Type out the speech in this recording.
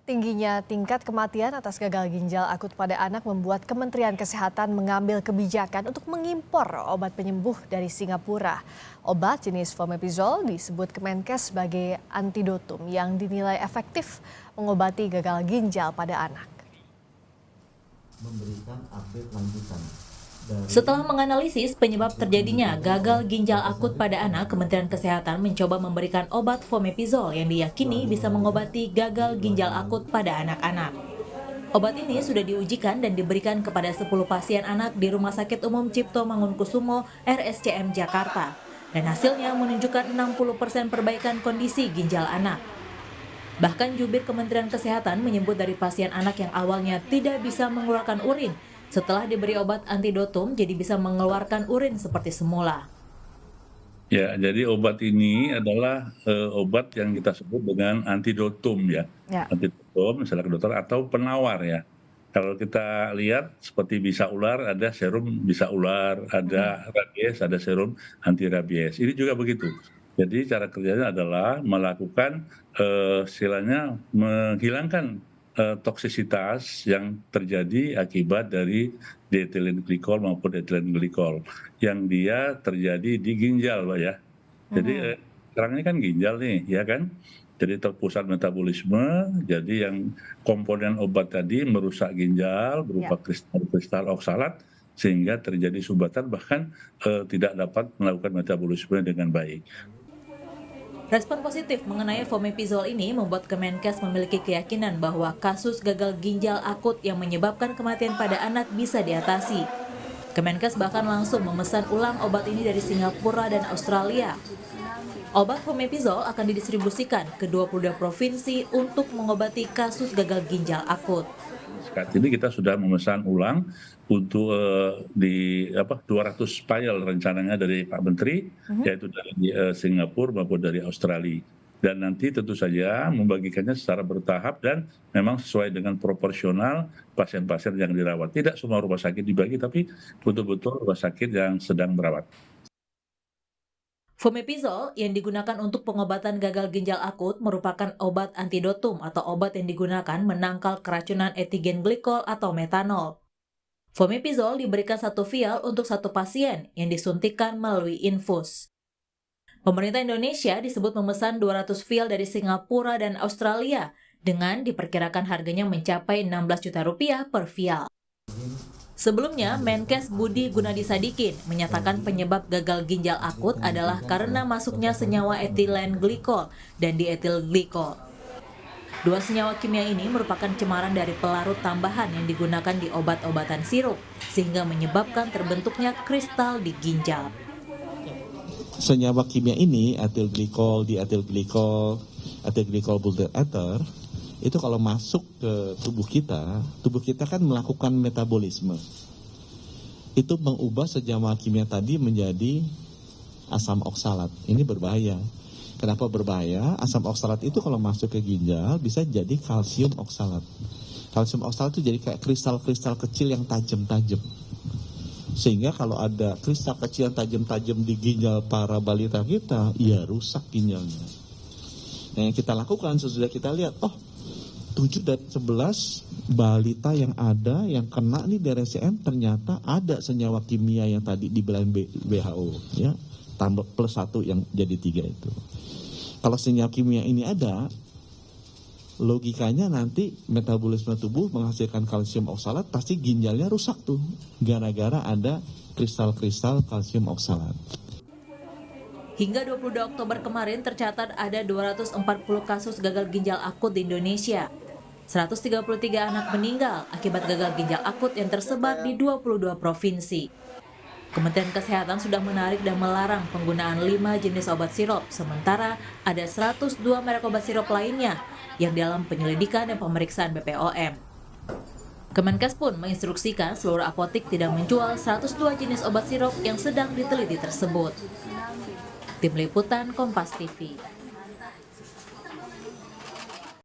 Tingginya tingkat kematian atas gagal ginjal akut pada anak membuat Kementerian Kesehatan mengambil kebijakan untuk mengimpor obat penyembuh dari Singapura. Obat jenis Fomepizol disebut Kemenkes sebagai antidotum yang dinilai efektif mengobati gagal ginjal pada anak. Memberikan update lanjutan. Setelah menganalisis penyebab terjadinya gagal ginjal akut pada anak, Kementerian Kesehatan mencoba memberikan obat Fomepizol yang diyakini bisa mengobati gagal ginjal akut pada anak-anak. Obat ini sudah diujikan dan diberikan kepada 10 pasien anak di Rumah Sakit Umum Cipto Mangunkusumo RSCM Jakarta. Dan hasilnya menunjukkan 60% perbaikan kondisi ginjal anak. Bahkan jubir Kementerian Kesehatan menyebut dari pasien anak yang awalnya tidak bisa mengeluarkan urin, setelah diberi obat antidotum jadi bisa mengeluarkan urin seperti semula. Ya, jadi obat ini adalah obat yang kita sebut dengan antidotum ya. Antidotum, misalnya ke dokter, atau penawar ya. Kalau kita lihat seperti bisa ular, ada serum bisa ular, ada rabies, ada serum anti rabies. Ini juga begitu. Jadi cara kerjanya adalah melakukan istilahnya menghilangkan toksisitas yang terjadi akibat dari diethylene glikol maupun ethylene glikol yang dia terjadi di ginjal, Pak ya. Jadi sekarang ini kan ginjal nih, ya kan? Jadi terpusat metabolisme, jadi yang komponen obat tadi merusak ginjal berupa kristal oksalat sehingga terjadi sumbatan bahkan tidak dapat melakukan metabolisme dengan baik. Respon positif mengenai Fomepizol ini membuat Kemenkes memiliki keyakinan bahwa kasus gagal ginjal akut yang menyebabkan kematian pada anak bisa diatasi. Kemenkes bahkan langsung memesan ulang obat ini dari Singapura dan Australia. Obat Fomepizol akan didistribusikan ke 22 provinsi untuk mengobati kasus gagal ginjal akut. Saat ini kita sudah memesan ulang untuk 200 vial rencananya dari Pak Menteri, yaitu dari Singapura maupun dari Australia. Dan nanti tentu saja membagikannya secara bertahap dan memang sesuai dengan proporsional pasien-pasien yang dirawat. Tidak semua rumah sakit dibagi, tapi betul-betul rumah sakit yang sedang merawat. Fomepizol yang digunakan untuk pengobatan gagal ginjal akut merupakan obat antidotum atau obat yang digunakan menangkal keracunan etilen glikol atau metanol. Fomepizol diberikan 1 vial untuk 1 pasien yang disuntikkan melalui infus. Pemerintah Indonesia disebut memesan 200 vial dari Singapura dan Australia dengan diperkirakan harganya mencapai Rp16 juta per vial. Sebelumnya, Menkes Budi Gunadisadikin menyatakan penyebab gagal ginjal akut adalah karena masuknya senyawa etilen glikol dan dietil glikol. 2 senyawa kimia ini merupakan cemaran dari pelarut tambahan yang digunakan di obat-obatan sirup, sehingga menyebabkan terbentuknya kristal di ginjal. Senyawa kimia ini, etil glikol, dietil glikol, etil glikol butyl ether, itu kalau masuk ke tubuh kita kan melakukan metabolisme. Itu mengubah senyawa kimia tadi menjadi asam oksalat. Ini berbahaya. Kenapa berbahaya? Asam oksalat itu kalau masuk ke ginjal bisa jadi kalsium oksalat. Kalsium oksalat itu jadi kayak kristal-kristal kecil yang tajam-tajam. Sehingga kalau ada kristal kecil yang tajam-tajam di ginjal para balita kita, ya rusak ginjalnya. Nah, yang kita lakukan sesudah kita lihat, 7 dan 11 balita yang ada, yang kena nih di RSCM, ternyata ada senyawa kimia yang tadi dibilang WHO, ya, tambah plus 1 yang jadi 3 itu. Kalau senyawa kimia ini ada, logikanya nanti metabolisme tubuh menghasilkan kalsium oksalat, pasti ginjalnya rusak tuh, gara-gara ada kristal-kristal kalsium oksalat. Hingga 22 Oktober kemarin tercatat ada 240 kasus gagal ginjal akut di Indonesia. 133 anak meninggal akibat gagal ginjal akut yang tersebar di 22 provinsi. Kementerian Kesehatan sudah menarik dan melarang penggunaan 5 jenis obat sirup, sementara ada 102 merek obat sirup lainnya yang dalam penyelidikan dan pemeriksaan BPOM. Kemenkes pun menginstruksikan seluruh apotik tidak menjual 102 jenis obat sirup yang sedang diteliti tersebut. Tim Liputan Kompas TV.